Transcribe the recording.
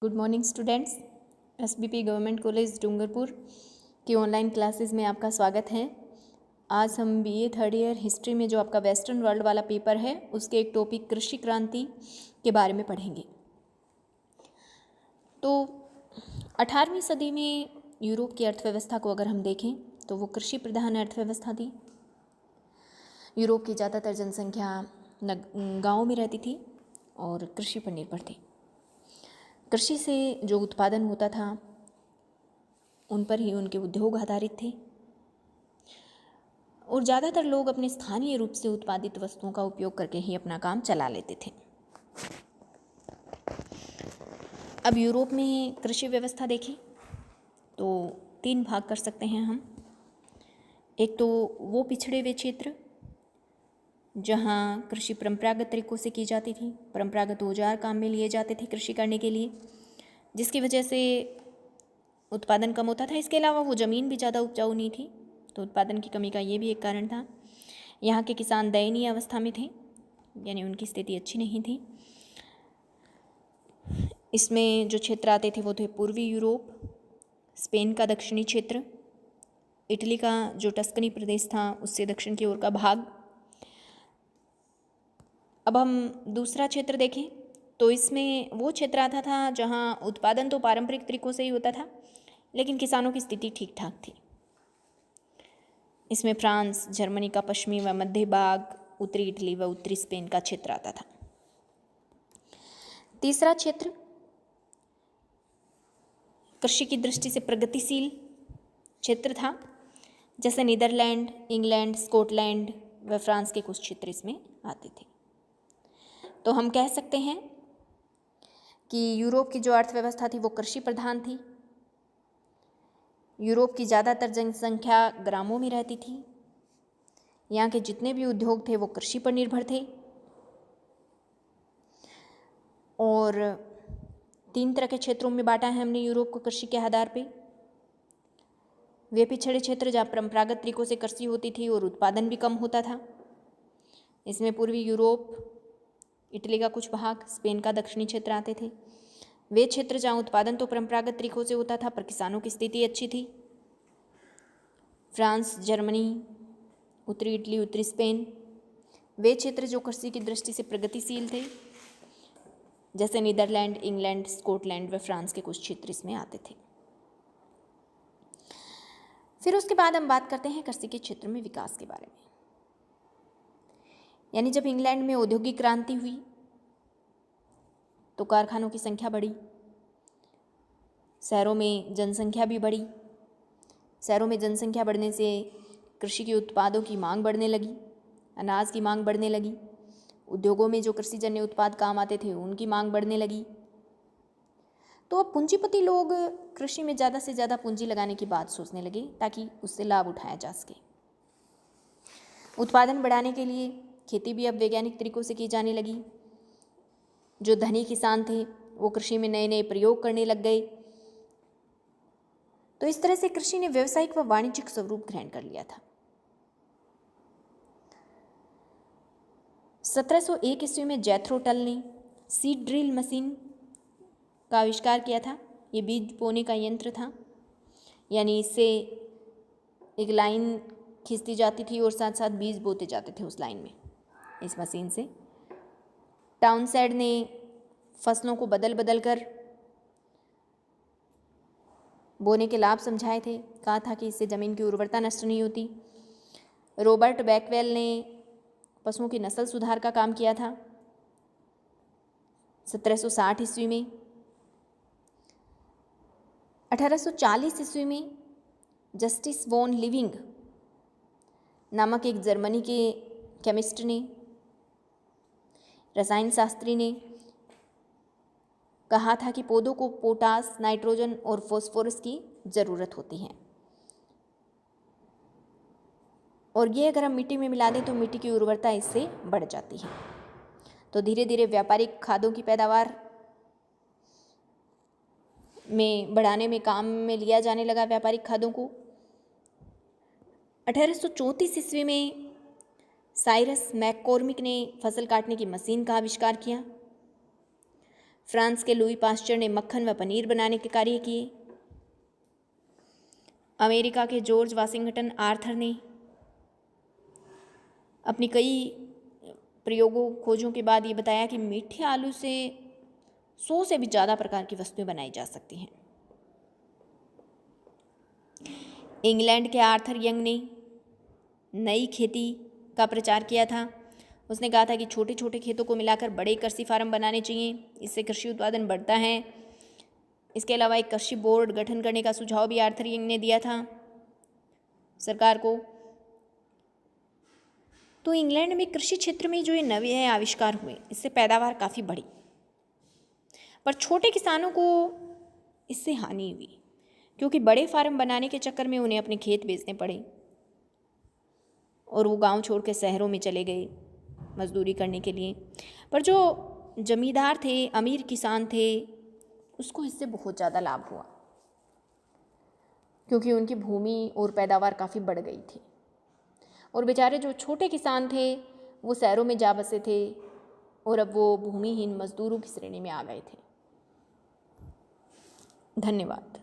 Good morning students. SBP government college Dungarpur की online classes में आपका स्वागत है। आज हम बीए थर्ड ईयर हिस्ट्री में जो आपका वेस्टर्न वर्ल्ड वाला पेपर है उसके एक टॉपिक कृषि क्रांति के बारे में पढ़ेंगे। तो 18वीं सदी में यूरोप की अर्थव्यवस्था को अगर हम देखें तो वो कृषि प्रधान अर्थव्यवस्था थी। यूरोप की ज़्यादातर जनसंख्या गाँव में रहती थी और कृषि पर निर्भर थी। कृषि से जो उत्पादन होता था उन पर ही उनके उद्योग आधारित थे और ज़्यादातर लोग अपने स्थानीय रूप से उत्पादित वस्तुओं का उपयोग करके ही अपना काम चला लेते थे। अब यूरोप में कृषि व्यवस्था देखें तो 3 भाग कर सकते हैं हम। एक तो वो पिछड़े हुए क्षेत्र जहाँ कृषि परंपरागत तरीक़ों से की जाती थी, परंपरागत औजार काम में लिए जाते थे कृषि करने के लिए, जिसकी वजह से उत्पादन कम होता था। इसके अलावा वो ज़मीन भी ज़्यादा उपजाऊ नहीं थी, तो उत्पादन की कमी का ये भी एक कारण था। यहाँ के किसान दयनीय अवस्था में थे, यानी उनकी स्थिति अच्छी नहीं थी। इसमें जो क्षेत्र आते थे वो थे पूर्वी यूरोप, स्पेन का दक्षिणी क्षेत्र, इटली का जो टस्कनी प्रदेश था उससे दक्षिण की ओर का भाग। अब हम दूसरा क्षेत्र देखें तो इसमें वो क्षेत्र आता था जहाँ उत्पादन तो पारंपरिक तरीक़ों से ही होता था, लेकिन किसानों की स्थिति ठीक ठाक थी। इसमें फ्रांस, जर्मनी का पश्चिमी व मध्य भाग, उत्तरी इटली व उत्तरी स्पेन का क्षेत्र आता था। तीसरा क्षेत्र कृषि की दृष्टि से प्रगतिशील क्षेत्र था, जैसे नीदरलैंड, इंग्लैंड, स्कॉटलैंड व फ्रांस के कुछ क्षेत्र इसमें आते थे। तो हम कह सकते हैं कि यूरोप की जो अर्थव्यवस्था थी वो कृषि प्रधान थी। यूरोप की ज़्यादातर जनसंख्या ग्रामों में रहती थी। यहाँ के जितने भी उद्योग थे वो कृषि पर निर्भर थे और 3 तरह के क्षेत्रों में बांटा है हमने यूरोप को कृषि के आधार पे। वे पिछड़े क्षेत्र जहाँ परंपरागत तरीक़ों से कृषि होती थी और उत्पादन भी कम होता था। इसमें पूर्वी यूरोप, इटली का कुछ भाग, स्पेन का दक्षिणी क्षेत्र आते थे। वे क्षेत्र जहाँ उत्पादन तो परंपरागत तरीक़ों से होता था पर किसानों की स्थिति अच्छी थी। फ्रांस, जर्मनी, उत्तरी इटली, उत्तरी स्पेन। वे क्षेत्र जो कृषि की दृष्टि से प्रगतिशील थे, जैसे नीदरलैंड, इंग्लैंड, स्कॉटलैंड व फ्रांस के कुछ क्षेत्र इसमें आते थे। फिर उसके बाद हम बात करते हैं कृषि के क्षेत्र में विकास के बारे में। यानी जब इंग्लैंड में औद्योगिक क्रांति हुई तो कारखानों की संख्या बढ़ी, शहरों में जनसंख्या भी बढ़ी। शहरों में जनसंख्या बढ़ने से कृषि के उत्पादों की मांग बढ़ने लगी, अनाज की मांग बढ़ने लगी। उद्योगों में जो कृषिजन्य उत्पाद काम आते थे उनकी मांग बढ़ने लगी। तो अब पूंजीपति लोग कृषि में ज़्यादा से ज़्यादा पूंजी लगाने की बात सोचने लगे ताकि उससे लाभ उठाया जा सके। उत्पादन बढ़ाने के लिए खेती भी अब वैज्ञानिक तरीक़ों से की जाने लगी। जो धनी किसान थे वो कृषि में नए नए प्रयोग करने लग गए। तो इस तरह से कृषि ने व्यावसायिक व वाणिज्यिक स्वरूप ग्रहण कर लिया था। 1701 ईस्वी में जैथरो टल ने सीड ड्रिल मशीन का आविष्कार किया था। ये बीज बोने का यंत्र था, यानी इससे एक लाइन खींचती जाती थी और साथ साथ बीज बोते जाते थे उस लाइन में इस मशीन से। टाउनसेंड ने फसलों को बदल बदल कर बोने के लाभ समझाए थे, कहा था कि इससे ज़मीन की उर्वरता नष्ट नहीं होती। रॉबर्ट बैकवेल ने पशुओं की नस्ल सुधार का काम किया था 1760 ईस्वी में। 1840 ईस्वी में जस्टिस वॉन लिविंग नामक एक जर्मनी के केमिस्ट ने, रसायन शास्त्री ने कहा था कि पौधों को पोटास, नाइट्रोजन और फास्फोरस की ज़रूरत होती है और ये अगर हम मिट्टी में मिला दें तो मिट्टी की उर्वरता इससे बढ़ जाती है। तो धीरे धीरे व्यापारिक खादों की पैदावार में बढ़ाने में काम में लिया जाने लगा व्यापारिक खादों को। 1834 ईस्वी में साइरस मैककॉर्मिक ने फसल काटने की मशीन का आविष्कार किया। फ्रांस के लुई पास्चर ने मक्खन व पनीर बनाने के कार्य किए। अमेरिका के जॉर्ज वाशिंगटन आर्थर ने अपनी कई प्रयोगों खोजों के बाद ये बताया कि मीठे आलू से 100 से भी ज़्यादा प्रकार की वस्तुएं बनाई जा सकती हैं। इंग्लैंड के आर्थर यंग ने नई खेती का प्रचार किया था। उसने कहा था कि छोटे छोटे खेतों को मिलाकर बड़े कृषि फार्म बनाने चाहिए, इससे कृषि उत्पादन बढ़ता है। इसके अलावा एक कृषि बोर्ड गठन करने का सुझाव भी आर्थर यंग ने दिया था सरकार को। तो इंग्लैंड में कृषि क्षेत्र में जो ये नए आविष्कार हुए, इससे पैदावार काफ़ी बढ़ी, पर छोटे किसानों को इससे हानि हुई, क्योंकि बड़े फार्म बनाने के चक्कर में उन्हें अपने खेत बेचने पड़े और वो गांव छोड़ के शहरों में चले गए मजदूरी करने के लिए। पर जो जमींदार थे, अमीर किसान थे, उसको इससे बहुत ज़्यादा लाभ हुआ, क्योंकि उनकी भूमि और पैदावार काफ़ी बढ़ गई थी। और बेचारे जो छोटे किसान थे वो शहरों में जा बसे थे और अब वो भूमिहीन मजदूरों की श्रेणी में आ गए थे। धन्यवाद।